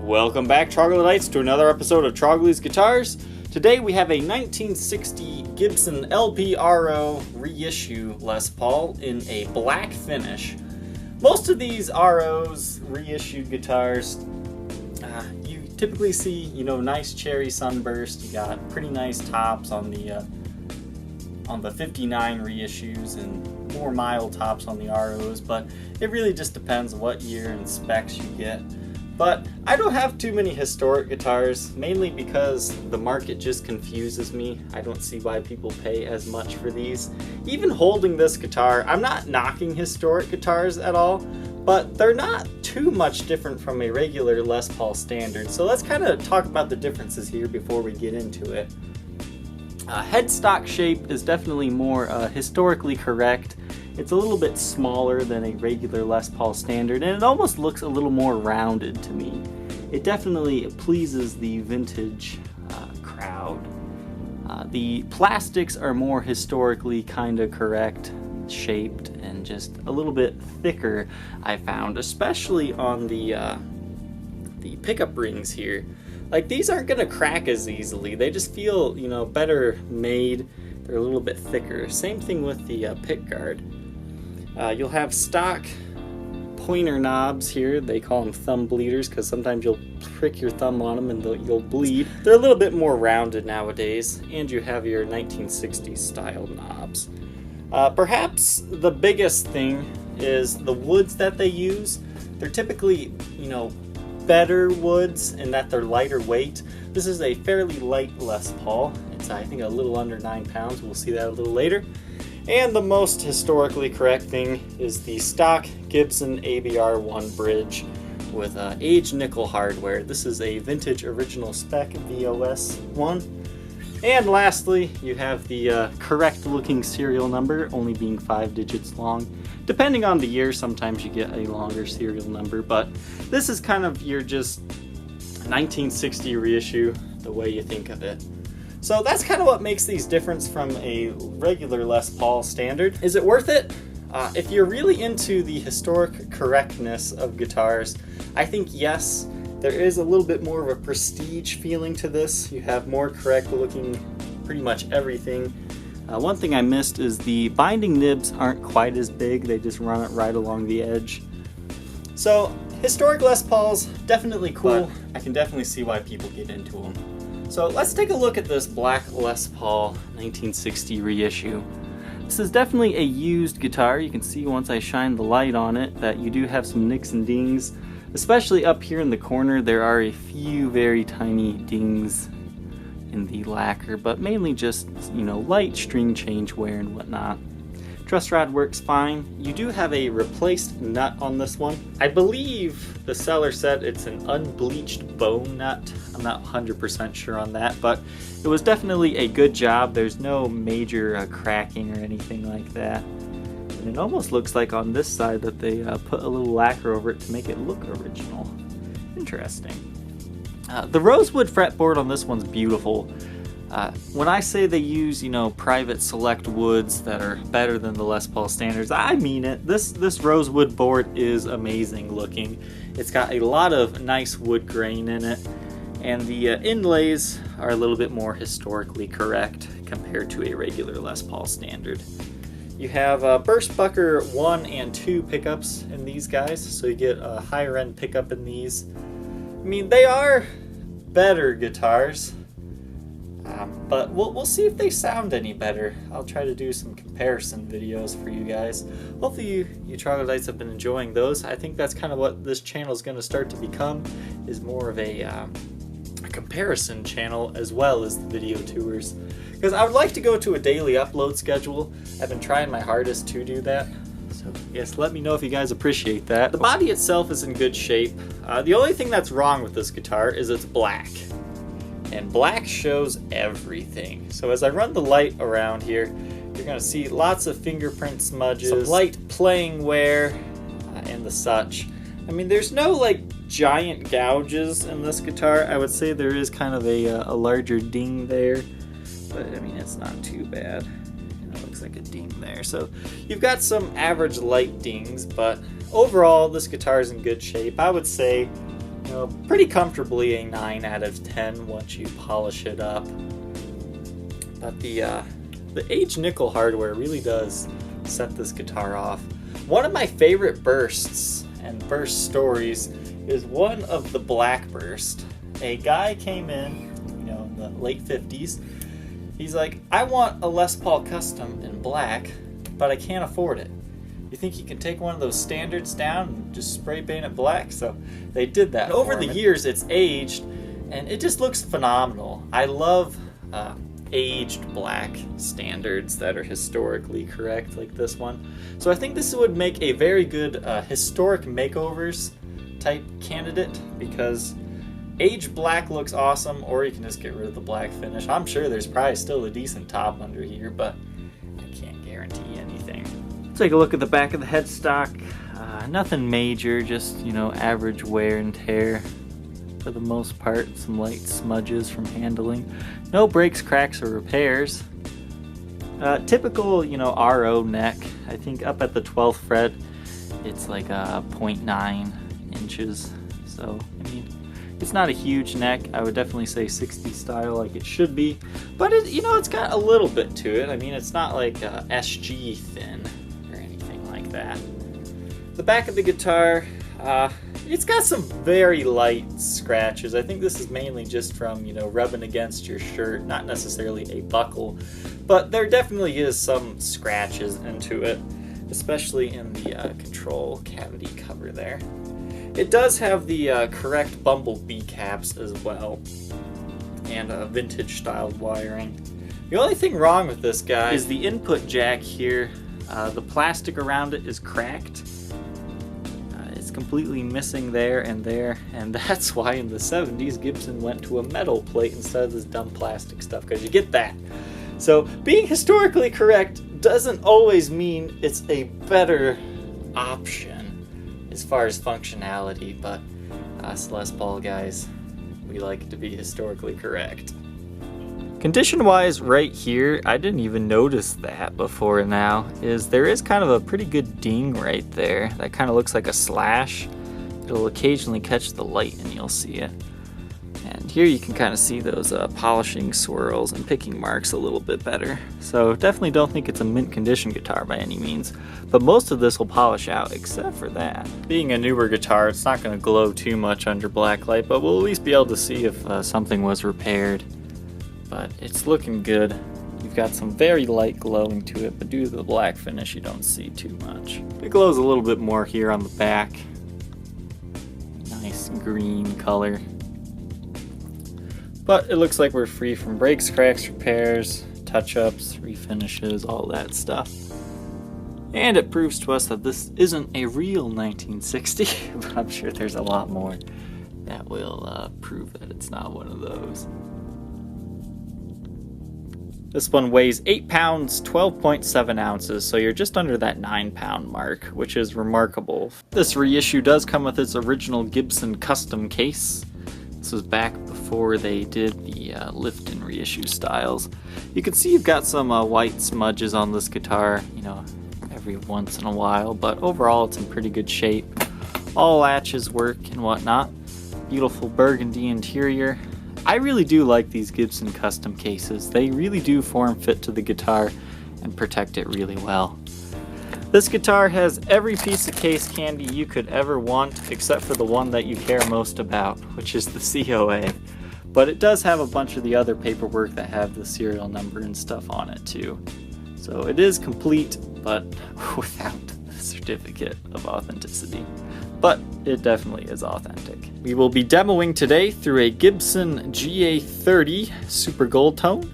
Welcome back, Troglodytes, to another episode of Trogly's Guitars. Today we have a 1960 Gibson LP-RO reissue Les Paul in a black finish. Most of these ROs, reissued guitars, you typically see, nice cherry sunburst. You got pretty nice tops on the 59 reissues and more mild tops on the ROs, but it really just depends what year and specs you get. But I don't have too many historic guitars, mainly because the market just confuses me. I don't see why people pay as much for these. Even holding this guitar, I'm not knocking historic guitars at all, but they're not too much different from a regular Les Paul standard. So let's kind of talk about the differences here before we get into it. Headstock shape is definitely more historically correct. It's a little bit smaller than a regular Les Paul standard, and it almost looks a little more rounded to me. It definitely pleases the vintage crowd. The plastics are more historically kind of correct shaped and just a little bit thicker, I found, especially on the pickup rings here. Like, these aren't going to crack as easily. They just feel, better made. They're a little bit thicker. Same thing with the Pickguard. You'll have stock pointer knobs here. They call them thumb bleeders because sometimes you'll prick your thumb on them and you'll bleed. They're a little bit more rounded nowadays, and you have your 1960s style knobs. Perhaps the biggest thing is the woods that they use. They're typically, better woods in that they're lighter weight. This is a fairly light Les Paul. It's, I think, a little under 9 pounds. We'll see that a little later. And the most historically correct thing is the stock Gibson ABR1 bridge with aged nickel hardware. This is a vintage original spec VOS 1. And lastly, you have the correct looking serial number, only being 5 digits long. Depending on the year, sometimes you get a longer serial number, but this is kind of your just 1960 reissue, the way you think of it. So that's kind of what makes these different from a regular Les Paul standard. Is it worth it? If you're really into the historic correctness of guitars, I think yes. There is a little bit more of a prestige feeling to this. You have more correct looking pretty much everything. One thing I missed is the binding nibs aren't quite as big. They just run it right along the edge. So historic Les Pauls, definitely cool. I can definitely see why people get into them. So let's take a look at this black Les Paul 1960 reissue. This is definitely a used guitar. You can see once I shine the light on it that you do have some nicks and dings. Especially up here in the corner, there are a few very tiny dings in the lacquer, but mainly just, light string change wear and whatnot. Truss rod works fine. You do have a replaced nut on this one. I believe the seller said it's an unbleached bone nut. I'm not 100% sure on that, but it was definitely a good job. There's no major cracking or anything like that. And it almost looks like on this side that they put a little lacquer over it to make it look original. Interesting. The rosewood fretboard on this one's beautiful. When I say they use, private select woods that are better than the Les Paul standards, I mean it. This rosewood board is amazing looking. It's got a lot of nice wood grain in it, and the inlays are a little bit more historically correct compared to a regular Les Paul standard. You have Burstbucker 1 and 2 pickups in these guys, so you get a higher end pickup in these. I mean, they are better guitars, but we'll see if they sound any better. I'll try to do some comparison videos for you guys. Hopefully you Troglodytes have been enjoying those. I think that's kind of what this channel is going to start to become, is more of a comparison channel as well as the video tours. Because I would like to go to a daily upload schedule. I've been trying my hardest to do that. So yes, let me know if you guys appreciate that. The body itself is in good shape. The only thing that's wrong with this guitar is it's black. And black shows everything. So as I run the light around here, you're going to see lots of fingerprint smudges, some light playing wear, and the such. I mean, there's no giant gouges in this guitar. I would say there is kind of a larger ding there. But I mean, it's not too bad. It looks like a ding there. So you've got some average light dings, but overall this guitar is in good shape. I would say know, pretty comfortably a 9 out of 10 once you polish it up. But the aged nickel hardware really does set this guitar off. One of my favorite bursts and burst stories is one of the black burst. A guy came in, you know, in the late 50s. He's like, I want a Les Paul Custom in black, but I can't afford it. You think you can take one of those standards down and just spray paint it black? So they did that. And over the years, it's aged, and it just looks phenomenal. I love aged black standards that are historically correct, like this one. So I think this would make a very good historic makeovers type candidate, because aged black looks awesome, or you can just get rid of the black finish. I'm sure there's probably still a decent top under here, but I can't guarantee anything. Take a look at the back of the headstock. Nothing major, just, you know, average wear and tear for the most part. Some light smudges from handling. No breaks, cracks, or repairs. Typical, you know, RO neck. I think up at the 12th fret, it's like 0.9 inches. So, I mean, it's not a huge neck. I would definitely say 60 style like it should be. But, it, you know, it's got a little bit to it. I mean, it's not like SG thin or anything like that. The back of the guitar, it's got some very light scratches. I think this is mainly just from, you know, rubbing against your shirt, not necessarily a buckle. But there definitely is some scratches into it, especially in the control cavity cover there. It does have the correct bumblebee caps as well, and vintage styled wiring. The only thing wrong with this guy is the input jack here. The plastic around it is cracked. It's completely missing there, and that's why in the 70s Gibson went to a metal plate instead of this dumb plastic stuff, because you get that. So being historically correct doesn't always mean it's a better option as far as functionality, but us Les Paul guys, we like to be historically correct. Condition-wise, right here, I didn't even notice that before now, is there is kind of a pretty good ding right there. That kind of looks like a slash. It'll occasionally catch the light and you'll see it. And here you can kind of see those polishing swirls and picking marks a little bit better. So definitely don't think it's a mint condition guitar by any means, but most of this will polish out except for that. Being a newer guitar, it's not going to glow too much under black light, but we'll at least be able to see if something was repaired. But it's looking good. You've got some very light glowing to it, but due to the black finish you don't see too much. It glows a little bit more here on the back. Nice green color. But it looks like we're free from breaks, cracks, repairs, touch-ups, refinishes, all that stuff. And it proves to us that this isn't a real 1960, but I'm sure there's a lot more that will prove that it's not one of those. This one weighs 8 pounds, 12.7 ounces, so you're just under that 9-pound mark, which is remarkable. This reissue does come with its original Gibson custom case. This was back before they did the lift and reissue styles. You can see you've got some white smudges on this guitar, you know, every once in a while, but overall it's in pretty good shape. All latches work and whatnot. Beautiful burgundy interior. I really do like these Gibson custom cases. They really do form fit to the guitar and protect it really well. This guitar has every piece of case candy you could ever want, except for the one that you care most about, which is the COA. But it does have a bunch of the other paperwork that have the serial number and stuff on it too. So it is complete, but without the certificate of authenticity. But it definitely is authentic. We will be demoing today through a Gibson GA30 Super Gold Tone.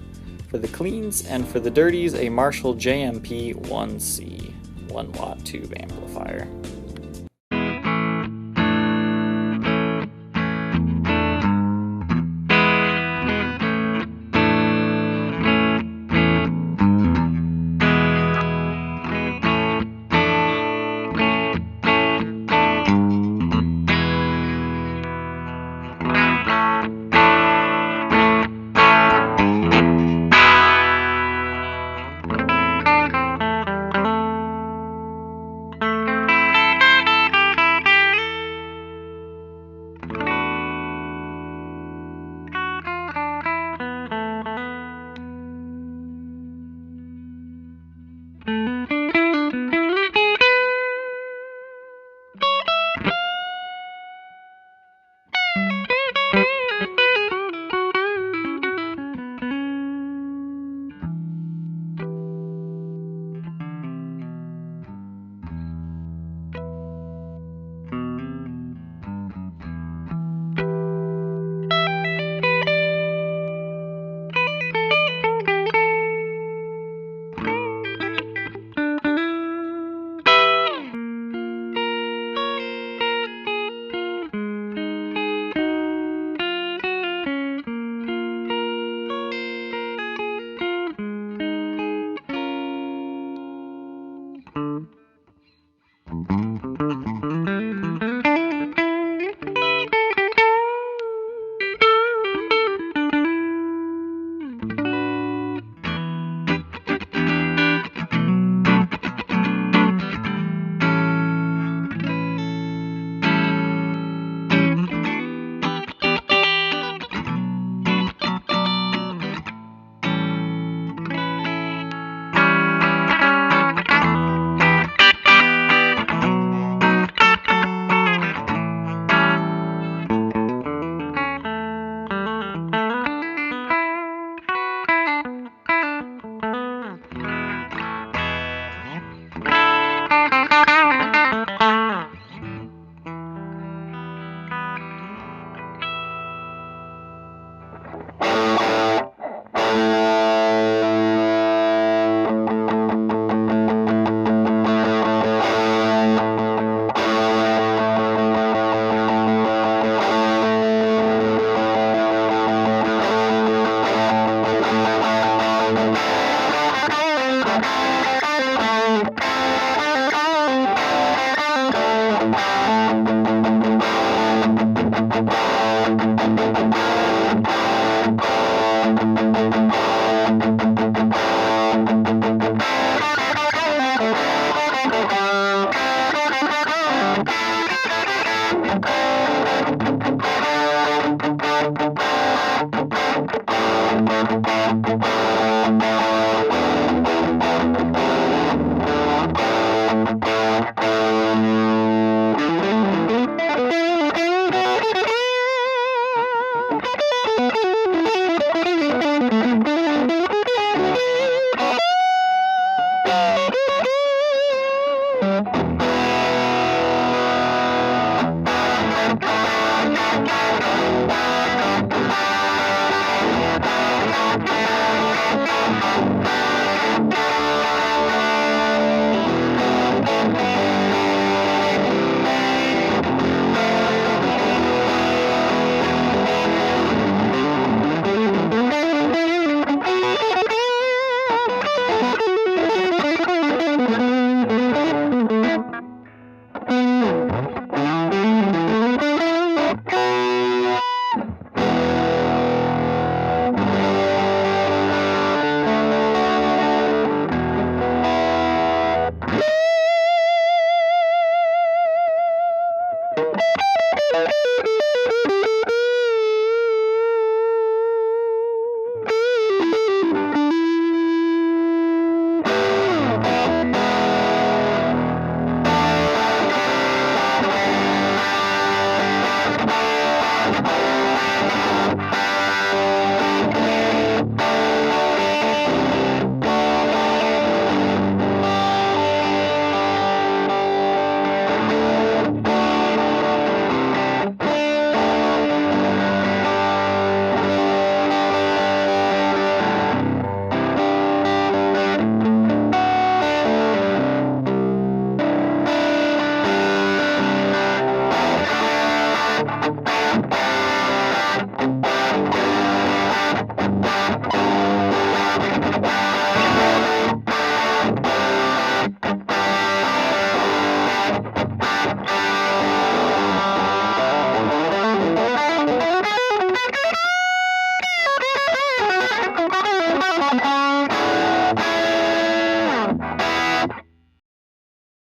For the cleans and for the dirties, a Marshall JMP 1C 1-watt tube amplifier.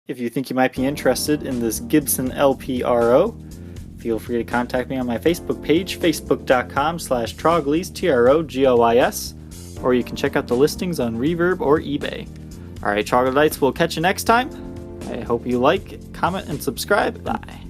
If you think you might be interested in this Gibson LPRO, feel free to contact me on my Facebook page, facebook.com/Troglys, Trogoys, or you can check out the listings on Reverb or eBay. Alright, Troglodytes, we'll catch you next time. I hope you like, comment, and subscribe. Bye.